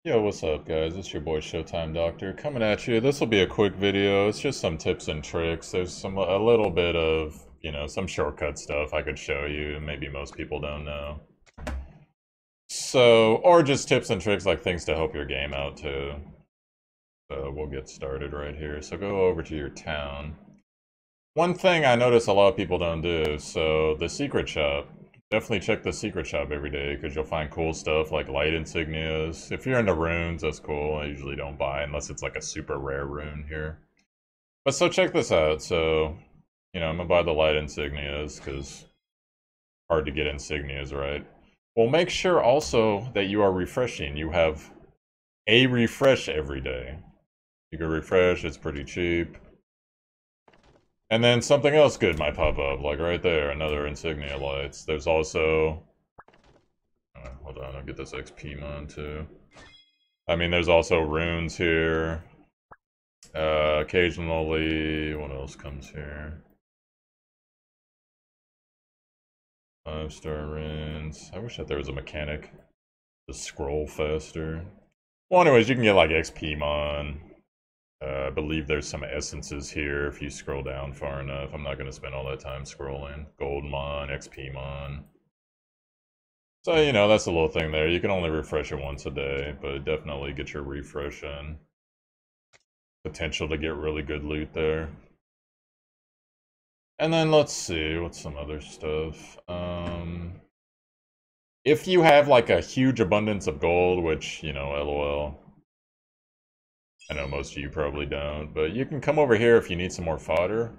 Yo, what's up, guys? It's your boy Showtimedr coming at you. This will be a quick video. It's just some tips and tricks. There's a little bit of, some shortcut stuff I could show you. Maybe most people don't know. So, or just tips and tricks like things to help your game out too. So we'll get started right here. So go over to your town. One thing I notice a lot of people don't do, so the secret shop. Definitely check the secret shop every day because you'll find cool stuff like light insignias. If you're into runes, that's cool. I usually don't buy unless it's like a super rare rune here. But so check this out. So, I'm gonna buy the light insignias because hard to get insignias, right? Well, make sure also that you are refreshing. You have a refresh every day. You can refresh, it's pretty cheap. And then something else good might pop up, like right there, another insignia lights. There's also... hold on, I'll get this XP mon too. I mean, there's also runes here. Occasionally, what else comes here? 5-star runes. I wish that there was a mechanic to scroll faster. Well, anyways, you can get like XP mon. I believe there's some essences here if you scroll down far enough. I'm not going to spend all that time scrolling. Gold mon, XP mon. So, that's a little thing there. You can only refresh it once a day, but definitely get your refresh in. Potential to get really good loot there. And then let's see, what's some other stuff? If you have like a huge abundance of gold, which, LOL. I know most of you probably don't, but you can come over here if you need some more fodder.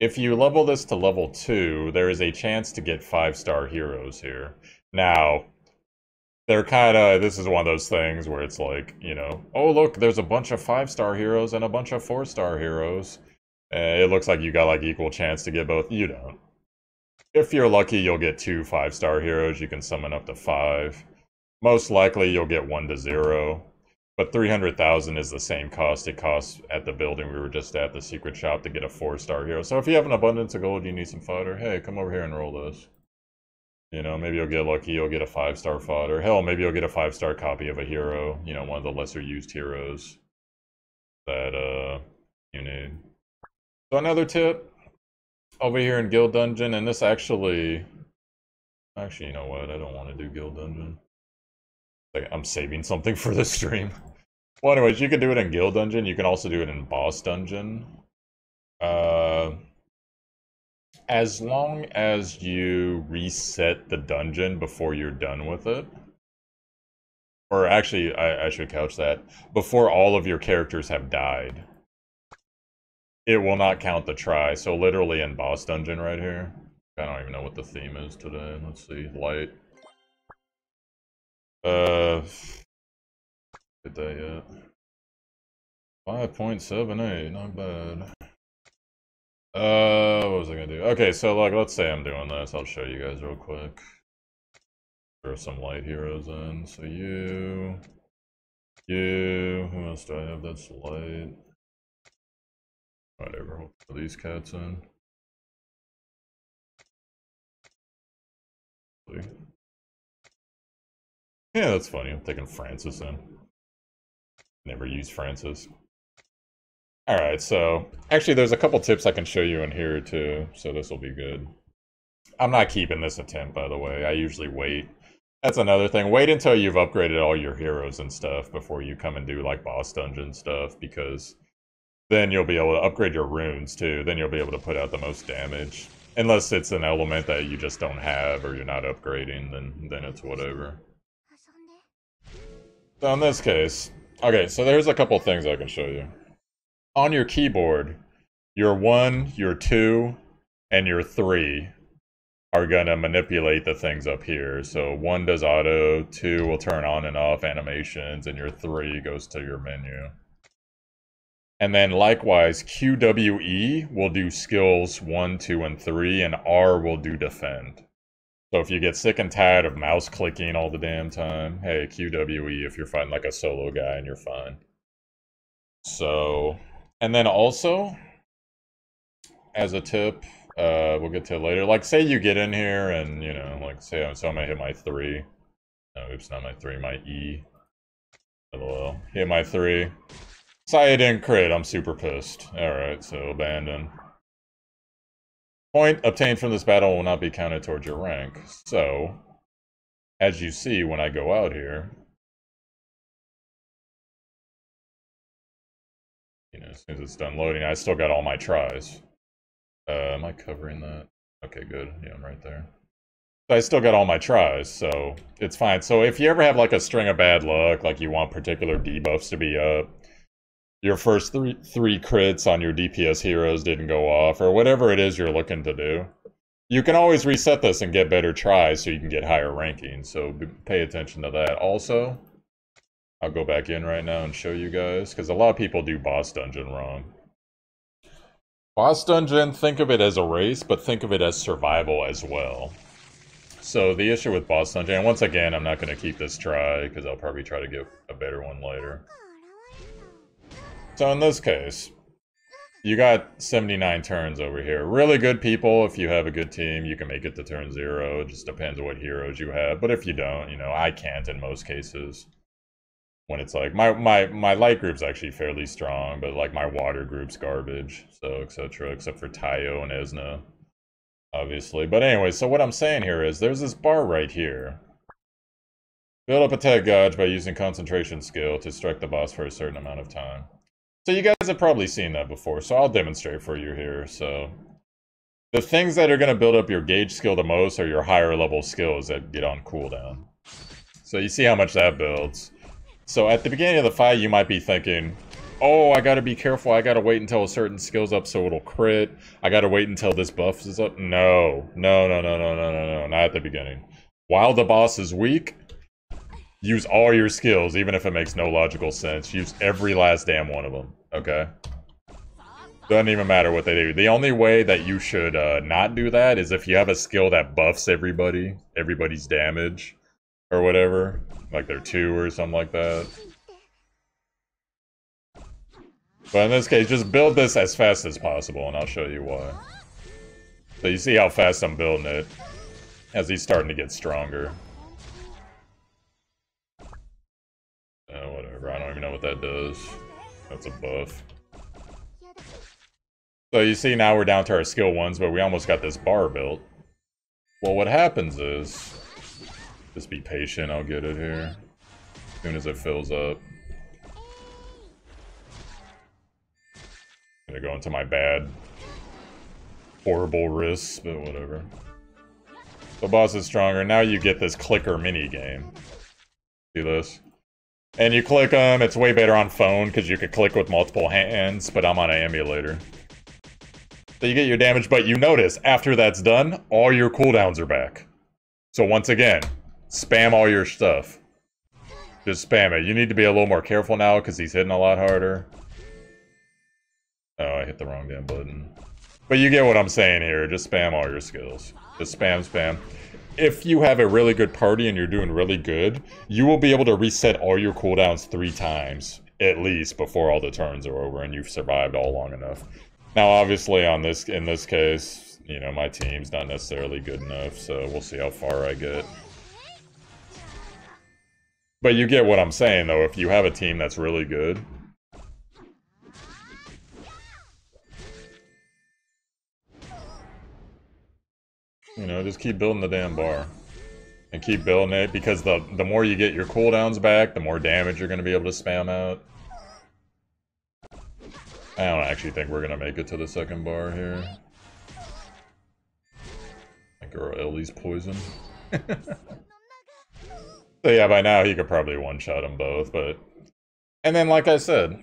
If you level this to level 2, there is a chance to get 5-star heroes here. Now, they're this is one of those things where it's like, oh look, there's a bunch of 5-star heroes and a bunch of 4-star heroes. It looks like you got like equal chance to get both. You don't. If you're lucky, you'll get 2 5-star heroes. You can summon up to 5. Most likely, you'll get 1 to 0. But 300,000 is the same cost it costs at the building we were just at, the secret shop, to get a 4-star hero. So if you have an abundance of gold, you need some fodder, hey, come over here and roll this. Maybe you'll get lucky, you'll get a 5-star fodder. Hell, maybe you'll get a 5-star copy of a hero, one of the lesser used heroes that you need. So another tip, over here in Guild Dungeon, and this actually, you know what, I don't want to do Guild Dungeon. I'm saving something for the stream. Well, anyways, you can do it in Guild Dungeon. You can also do it in Boss Dungeon. As long as you reset the dungeon before you're done with it. Or actually, I should couch that. Before all of your characters have died. It will not count the try. So literally in Boss Dungeon right here. I don't even know what the theme is today. Let's see. Light. Get that yet. 5.78, not bad. What was I gonna do? Okay, so like, let's say I'm doing this. I'll show you guys real quick. Throw some light heroes in. So you, who else do I have that's light? Whatever, we'll put these cats in. See? Yeah, that's funny. I'm taking Francis in. Never used Francis. Alright, so actually there's a couple tips I can show you in here too, so this will be good. I'm not keeping this attempt, by the way. I usually wait. That's another thing. Wait until you've upgraded all your heroes and stuff before you come and do like boss dungeon stuff, because then you'll be able to upgrade your runes too. Then you'll be able to put out the most damage. Unless it's an element that you just don't have or you're not upgrading, then it's whatever. So in this case, okay, so there's a couple things I can show you. On your keyboard, your 1, your 2, and your 3 are gonna manipulate the things up here. So 1 does auto, 2 will turn on and off animations, and your 3 goes to your menu. And then likewise, QWE will do skills 1, 2, and 3, and R will do defend. So if you get sick and tired of mouse clicking all the damn time, hey, QWE if you're fighting like a solo guy and you're fine. So, and then also, as a tip, we'll get to it later. Like, say you get in here and, like, say, so I'm gonna hit my 3. No, oops, not my 3, my E. LOL. Hit my 3. Saya didn't crit, I'm super pissed. Alright, so abandon. Point obtained from this battle will not be counted towards your rank. So, as you see when I go out here, you know, as soon as it's done loading, I still got all my tries. Am I covering that? Okay, good. Yeah, I'm right there. I still got all my tries, so it's fine. So if you ever have like a string of bad luck, like you want particular debuffs to be up, your first three crits on your DPS heroes didn't go off, or whatever it is you're looking to do, you can always reset this and get better tries so you can get higher rankings, so pay attention to that. Also, I'll go back in right now and show you guys, because a lot of people do boss dungeon wrong. Boss dungeon, think of it as a race, but think of it as survival as well. So the issue with boss dungeon, and once again, I'm not going to keep this try, because I'll probably try to get a better one later. So in this case, you got 79 turns over here. Really good people, if you have a good team, you can make it to turn 0. It just depends what heroes you have. But if you don't, you know, I can't in most cases. When it's like, my light group's actually fairly strong, but like my water group's garbage, so etc. Except for Tayo and Esna, obviously. But anyway, so what I'm saying here is, there's this bar right here. Build up attack gauge by using concentration skill to strike the boss for a certain amount of time. So you guys have probably seen that before, so I'll demonstrate for you here. So the things that are going to build up your gauge skill the most are your higher level skills that get on cooldown. So you see how much that builds. So at the beginning of the fight, you might be thinking, oh, I gotta be careful, I gotta wait until a certain skill's up so it'll crit. I gotta wait until this buff is up. No, not at the beginning. While the boss is weak, use all your skills, even if it makes no logical sense. Use every last damn one of them, okay? Doesn't even matter what they do. The only way that you should not do that is if you have a skill that buffs everybody's damage, or whatever. Like they're 2 or something like that. But in this case, just build this as fast as possible, and I'll show you why. So you see how fast I'm building it, as he's starting to get stronger. Whatever, I don't even know what that does. That's a buff. So you see now we're down to our skill 1s, but we almost got this bar built. Well, what happens is, just be patient, I'll get it here. As soon as it fills up. I'm gonna go into my bad, horrible risks, but whatever. The boss is stronger. Now you get this clicker mini game. See this? And you click them, it's way better on phone because you could click with multiple hands, but I'm on an emulator. So you get your damage, but you notice after that's done, all your cooldowns are back. So once again, spam all your stuff. Just spam it. You need to be a little more careful now because he's hitting a lot harder. Oh, I hit the wrong damn button. But you get what I'm saying here. Just spam all your skills. Just spam. If you have a really good party and you're doing really good, you will be able to reset all your cooldowns 3 times, at least, before all the turns are over and you've survived all long enough. Now, obviously, in this case, you know, my team's not necessarily good enough, so we'll see how far I get. But you get what I'm saying, though. If you have a team that's really good, you know, just keep building the damn bar. And keep building it, because the more you get your cooldowns back, the more damage you're going to be able to spam out. I don't actually think we're going to make it to the second bar here. I think our Ellie's poisoned. So yeah, by now he could probably one-shot them both, but... And then, like I said,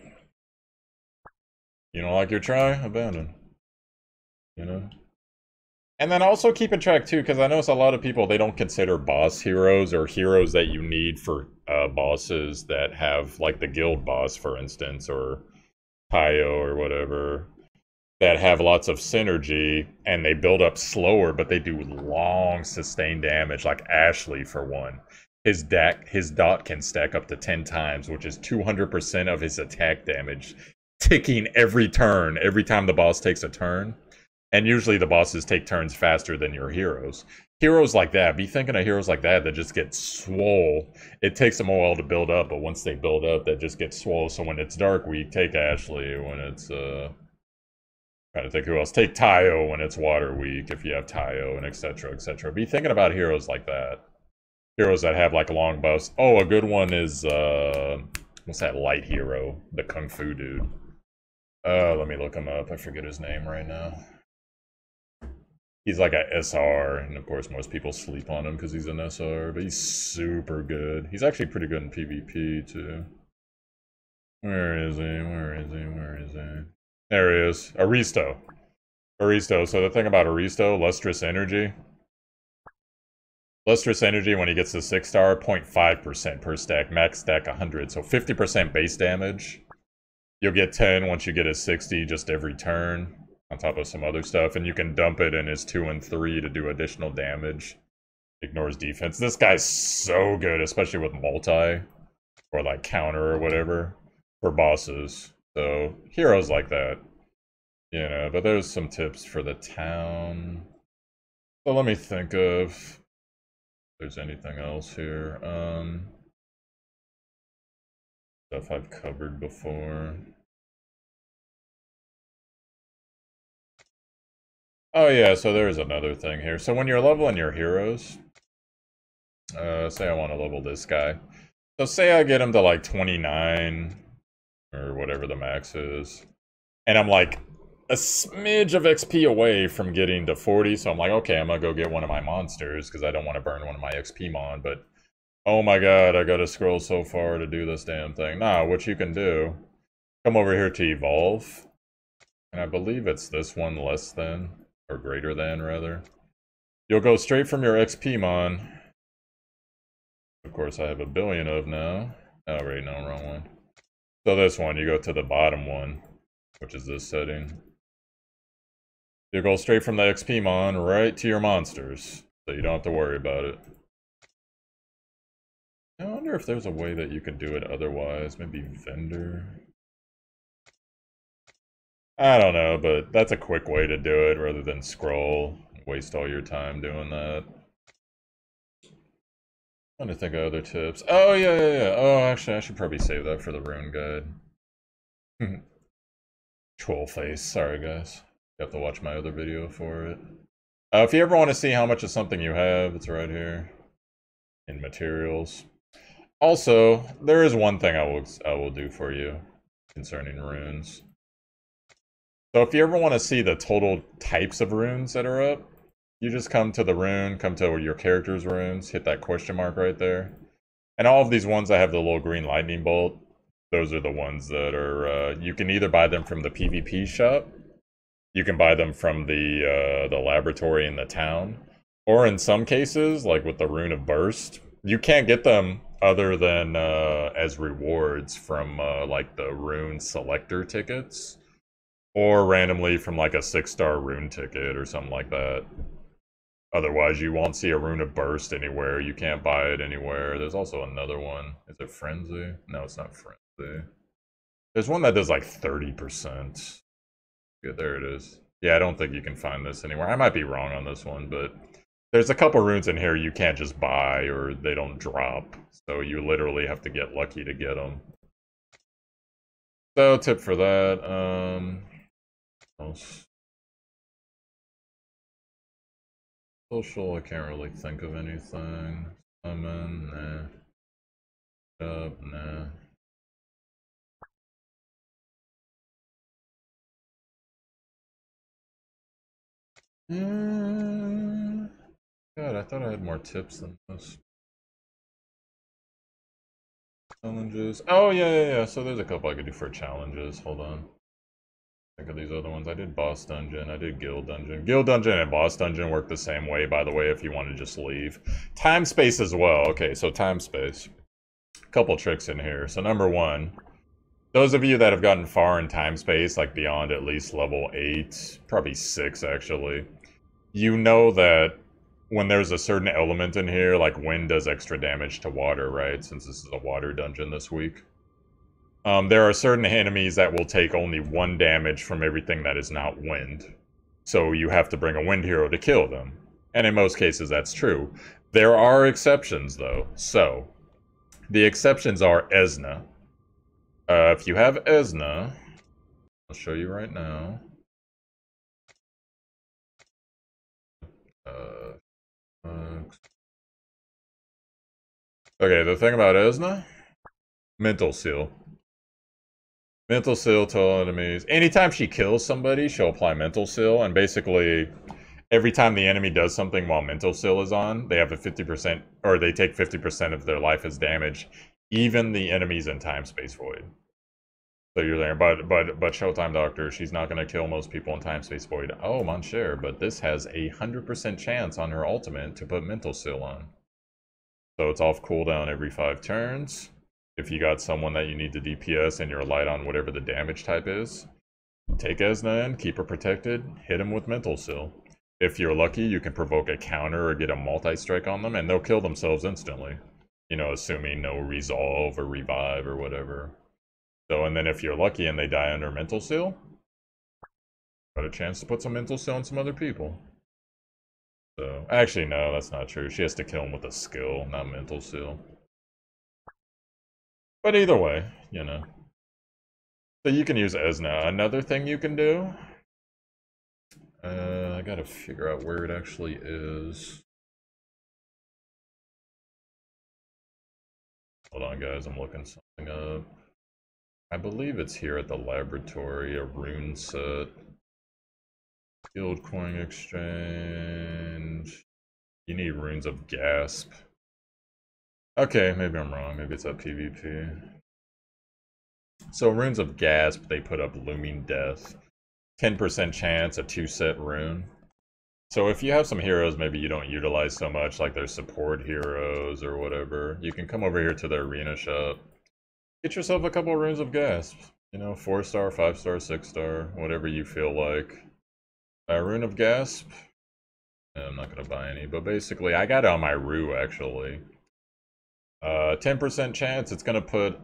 you don't like your try? Abandon. You know? And then also keep in track too, because I notice a lot of people, they don't consider boss heroes or heroes that you need for bosses that have, like the guild boss, for instance, or Tayo or whatever, that have lots of synergy, and they build up slower, but they do long sustained damage, like Ashley for one. His dot can stack up to 10 times, which is 200% of his attack damage, ticking every turn, every time the boss takes a turn. And usually the bosses take turns faster than your heroes. Heroes like that, be thinking of heroes like that just get swole. It takes them a while to build up, but once they build up, that just gets swole. So when it's Dark Week, take Ashley. When it's, trying to think who else. Take Tayo when it's Water Week, if you have Tayo, and etc., etc. Be thinking about heroes like that. Heroes that have, like, long buffs. Oh, a good one is, what's that light hero? The Kung Fu dude. Let me look him up. I forget his name right now. He's like a SR, and of course most people sleep on him because he's an SR, but he's super good. He's actually pretty good in PvP too. Where is he? Where is he? Where is he? There he is. Aristo. Aristo. So the thing about Aristo, Lustrous Energy. Lustrous Energy, when he gets the 6-star, 0.5% per stack, max stack 100. So 50% base damage. You'll get 10 once you get a 60 just every turn, on top of some other stuff, and you can dump it in his 2 and 3 to do additional damage. Ignores defense. This guy's so good, especially with multi, or like counter or whatever, for bosses. So, heroes like that. You know, but there's some tips for the town. So let me think of if there's anything else here. Stuff I've covered before. Oh yeah, so there's another thing here. So when you're leveling your heroes, say I want to level this guy. So say I get him to like 29, or whatever the max is, and I'm like a smidge of XP away from getting to 40, so I'm like, okay, I'm gonna go get one of my monsters, because I don't want to burn one of my XP mon, but oh my god, I gotta scroll so far to do this damn thing. Nah, what you can do, come over here to evolve, and I believe it's this one less than, or greater than, rather. You'll go straight from your XP mon. Of course, I have a billion of now. Oh, right, no, wrong one. So this one, you go to the bottom one, which is this setting. You go straight from the XP mon right to your monsters, so you don't have to worry about it. I wonder if there's a way that you could do it otherwise. Maybe vendor. I don't know, but that's a quick way to do it rather than scroll. Waste all your time doing that. I'm trying to think of other tips. Oh, yeah. Oh, actually, I should probably save that for the rune guide. Troll face. Sorry, guys. You have to watch my other video for it. If you ever want to see how much of something you have, it's right here in materials. Also, there is one thing I will do for you concerning runes. So if you ever want to see the total types of runes that are up, you just come to the rune, come to your character's runes, hit that question mark right there. And all of these ones that have the little green lightning bolt, those are the ones that are, you can either buy them from the PvP shop, you can buy them from the laboratory in the town, or in some cases, like with the Rune of Burst, you can't get them other than as rewards from like the rune selector tickets, or randomly from like a 6-star rune ticket or something like that. Otherwise, you won't see a Rune of Burst anywhere. You can't buy it anywhere. There's also another one. Is it Frenzy? No, it's not Frenzy. There's one that does like 30%. Good, there it is. Yeah, I don't think you can find this anywhere. I might be wrong on this one, but there's a couple runes in here you can't just buy or they don't drop. So you literally have to get lucky to get them. So, tip for that. Social, I can't really think of anything. Summon, nah. Nah. God, I thought I had more tips than this. Challenges. Oh, yeah. So there's a couple I could do for challenges. Hold on. Think of these other ones. I did boss dungeon. I did guild dungeon. Guild dungeon and boss dungeon work the same way, by the way, if you want to just leave. Time space as well. Okay, so time space. A couple tricks in here. So number one, those of you that have gotten far in time space, like beyond at least level 8, probably 6 actually, you know that when there's a certain element in here, like wind does extra damage to water, right? Since this is a water dungeon this week. There are certain enemies that will take only 1 damage from everything that is not wind. So you have to bring a wind hero to kill them. And in most cases, that's true. There are exceptions, though. So, the exceptions are Esna. If you have Esna, I'll show you right now. Okay, the thing about Esna, mental seal. Mental seal to all enemies. Anytime she kills somebody, she'll apply mental seal, and basically, every time the enemy does something while mental seal is on, they have a 50%, or they take 50% of their life as damage, even the enemies in time space void. So you're there, but Showtime Doctor, she's not going to kill most people in time space void. Oh, Monshare, but this has a 100% chance on her ultimate to put mental seal on. So it's off cooldown every 5 turns. If you got someone that you need to DPS and you're light on whatever the damage type is, take Esna in, keep her protected, hit him with mental seal. If you're lucky, you can provoke a counter or get a multi-strike on them, and they'll kill themselves instantly. You know, assuming no resolve or revive or whatever. So, and then if you're lucky and they die under mental seal, got a chance to put some mental seal on some other people. So, actually, no, that's not true. She has to kill them with a skill, not mental seal. But either way, you know. So you can use Esna. Another thing you can do, I gotta figure out where it actually is. Hold on, guys, I'm looking something up. I believe it's here at the laboratory, a rune set. Guild coin exchange. You need runes of gasp. Okay, maybe I'm wrong. Maybe it's at PvP. So runes of gasp, they put up looming death. 10% chance, a 2-set rune. So if you have some heroes maybe you don't utilize so much, like their support heroes or whatever, you can come over here to the arena shop. Get yourself a couple runes of gasp. You know, 4-star, 5-star, 6-star, whatever you feel like. Rune of gasp. I'm not gonna buy any, but basically I got it on my Rue actually. 10% chance it's gonna put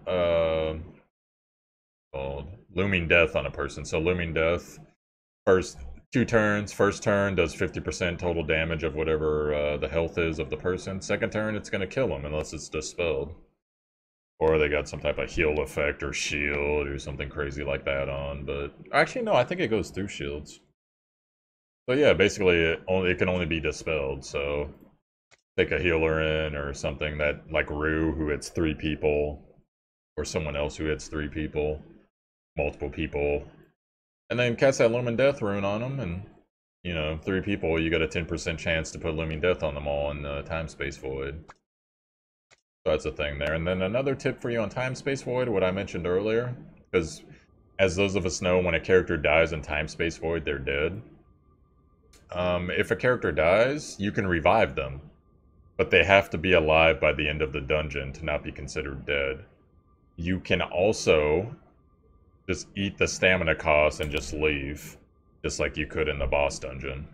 called Looming Death on a person. So Looming Death, first 2 turns. First turn does 50% total damage of whatever the health is of the person. Second turn, it's gonna kill them unless it's dispelled. Or they got some type of heal effect or shield or something crazy like that on. But actually, no, I think it goes through shields. So yeah, basically it can only be dispelled. So take a healer in or something that like Rue who hits 3 people, or someone else who hits 3 people, multiple people, and then cast that Looming Death rune on them, and you know 3 people, you got a 10% chance to put Looming Death on them all in Time Space Void. So that's a thing there. And then another tip for you on Time Space Void, what I mentioned earlier, because as those of us know, when a character dies in Time Space Void, they're dead. If a character dies, you can revive them, but they have to be alive by the end of the dungeon to not be considered dead. You can also just eat the stamina cost and just leave, just like you could in the boss dungeon.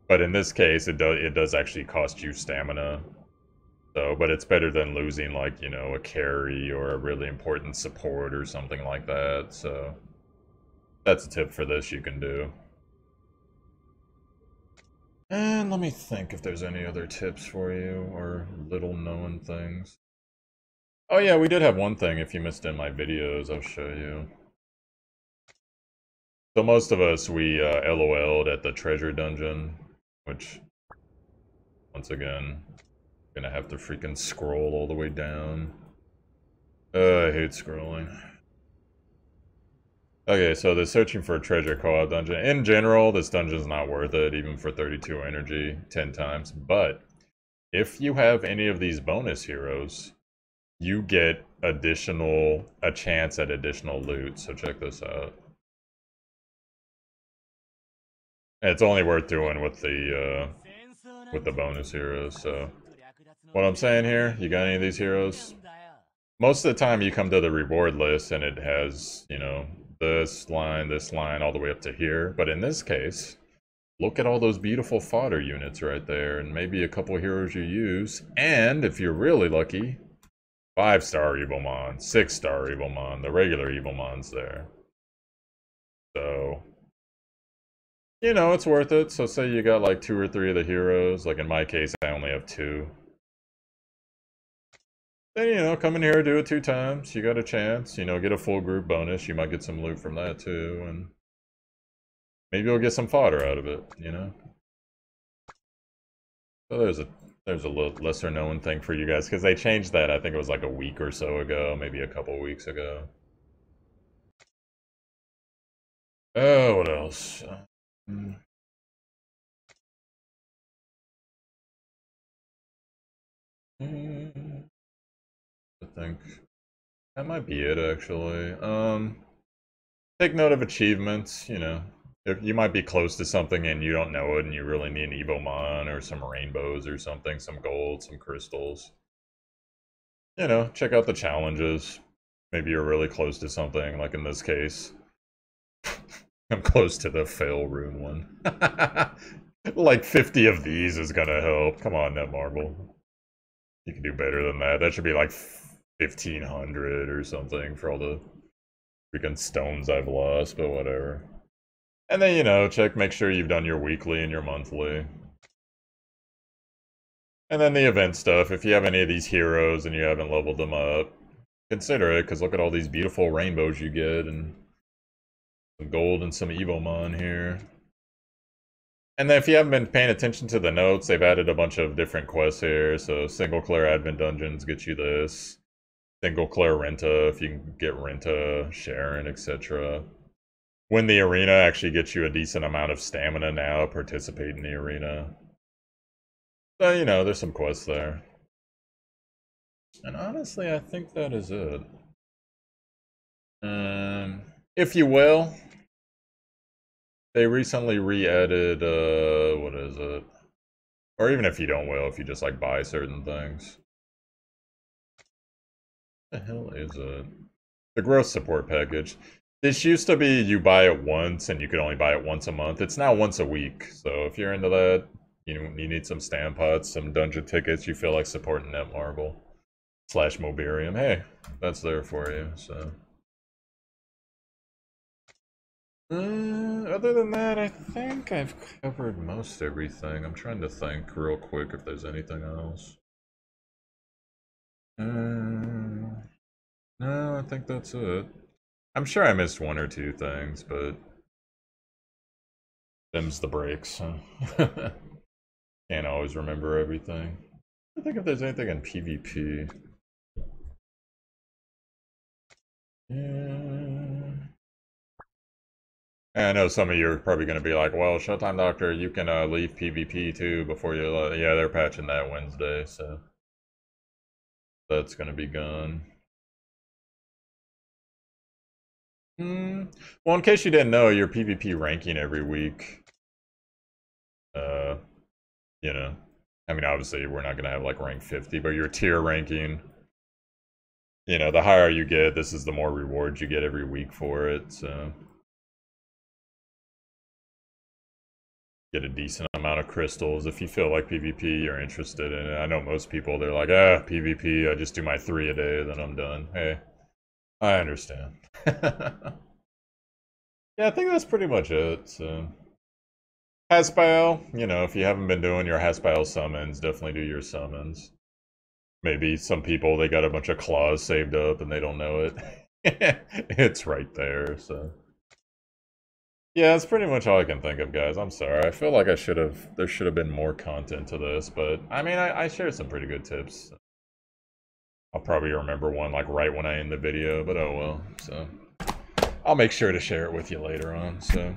But in this case, it does actually cost you stamina. So, but it's better than losing, like, you know, a carry or a really important support or something like that. So, that's a tip for this you can do. And let me think if there's any other tips for you or little known things. Oh yeah, we did have one thing. If you missed in my videos, I'll show you. So most of us, we LOL'd at the treasure dungeon, which, once again, gonna have to freaking scroll all the way down. I hate scrolling. Okay, so the searching for a treasure co-op dungeon. In general, this dungeon's not worth it, even for 32 energy, 10 times. But if you have any of these bonus heroes, you get a chance at additional loot. So check this out. And it's only worth doing with the bonus heroes. So what I'm saying here, you got any of these heroes? Most of the time you come to the reward list and it has, you know, this line, all the way up to here. But in this case, look at all those beautiful fodder units right there, and maybe a couple heroes you use. And if you're really lucky, 5-star Evilmon, 6-star Evilmon, the regular Evilmon's there. So You know, it's worth it. So say you got like 2 or 3 of the heroes. Like in my case, I only have 2. Then, you know, come in here, do it 2 times. You got a chance. You know, get a full group bonus. You might get some loot from that too. And maybe you'll get some fodder out of it, you know? So there's a little lesser known thing for you guys, because they changed that, I think it was like a week or so ago, maybe a couple weeks ago. Oh, what else? I think that might be it, actually. Take note of achievements, you know. If you might be close to something and you don't know it and you really need an Evomon or some rainbows or something, some gold, some crystals. You know, check out the challenges. Maybe you're really close to something, like in this case. I'm close to the fail rune one. Like 50 of these is gonna help. Come on, Netmarble. You can do better than that. That should be like 1,500 or something for all the freaking stones I've lost, but whatever. And then, you know, make sure you've done your weekly and your monthly. And then the event stuff, if you have any of these heroes and you haven't leveled them up, consider it, because look at all these beautiful rainbows you get, and some gold and some Evomon here. And then if you haven't been paying attention to the notes, they've added a bunch of different quests here. So single Claire Advent Dungeons get you this. Single Claire Renta, if you can get Renta, Sharon, etc. Win the arena actually gets you a decent amount of stamina now, participate in the arena. So, you know, there's some quests there. And honestly, I think that is it. If you will, they recently re-added, what is it? Or even if you don't will, if you just like buy certain things. What the hell is it? The growth support package. This used to be you buy it once and you could only buy it once a month. It's now once a week. So if you're into that, you need some stamp pots, some dungeon tickets, you feel like supporting Netmarble / Mobirium. Hey, that's there for you, so. Other than that, I think I've covered most everything. I'm trying to think real quick if there's anything else. No, I think that's it. I'm sure I missed 1 or 2 things, but them's the breaks. Huh? Can't always remember everything. I think if there's anything in PvP. Yeah. I know some of you are probably going to be like, well, Showtime Doctor, you can leave PvP too before you... yeah, they're patching that Wednesday, so... that's going to be gone. Well, in case you didn't know, your PvP ranking every week. You know, I mean, obviously, we're not going to have like rank 50, but your tier ranking, you know, the higher you get, this is the more rewards you get every week for it, so. Get a decent amount of crystals if you feel like PvP, you're interested in it. I know most people, they're like, PvP, I just do my 3 a day, then I'm done. Hey, I understand. Yeah, I think that's pretty much it, so. Haspel, you know, if you haven't been doing your Haspel summons, definitely do your summons. Maybe some people, they got a bunch of claws saved up and they don't know it. It's right there, so. Yeah, that's pretty much all I can think of, guys. I'm sorry. I feel like there should have been more content to this, but I mean, I shared some pretty good tips. I'll probably remember one like right when I end the video, but oh well. So I'll make sure to share it with you later on. So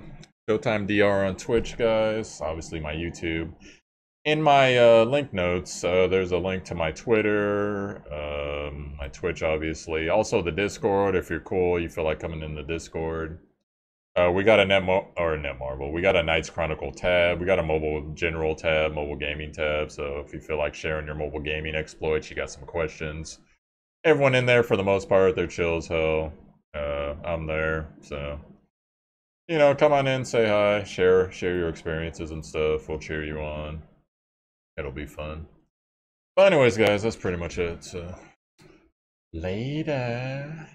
Showtimedr on Twitch, guys. Obviously my YouTube. In my link notes, there's a link to my Twitter, my Twitch, obviously. Also the Discord, if you're cool, you feel like coming in the Discord. We got a Netmarble. We got a Knights Chronicle tab. We got a mobile general tab, mobile gaming tab. So if you feel like sharing your mobile gaming exploits, you got some questions. Everyone in there, for the most part, they're chill as hell. I'm there, so you know, come on in, say hi, share your experiences and stuff. We'll cheer you on. It'll be fun. But anyways, guys, that's pretty much it. So later.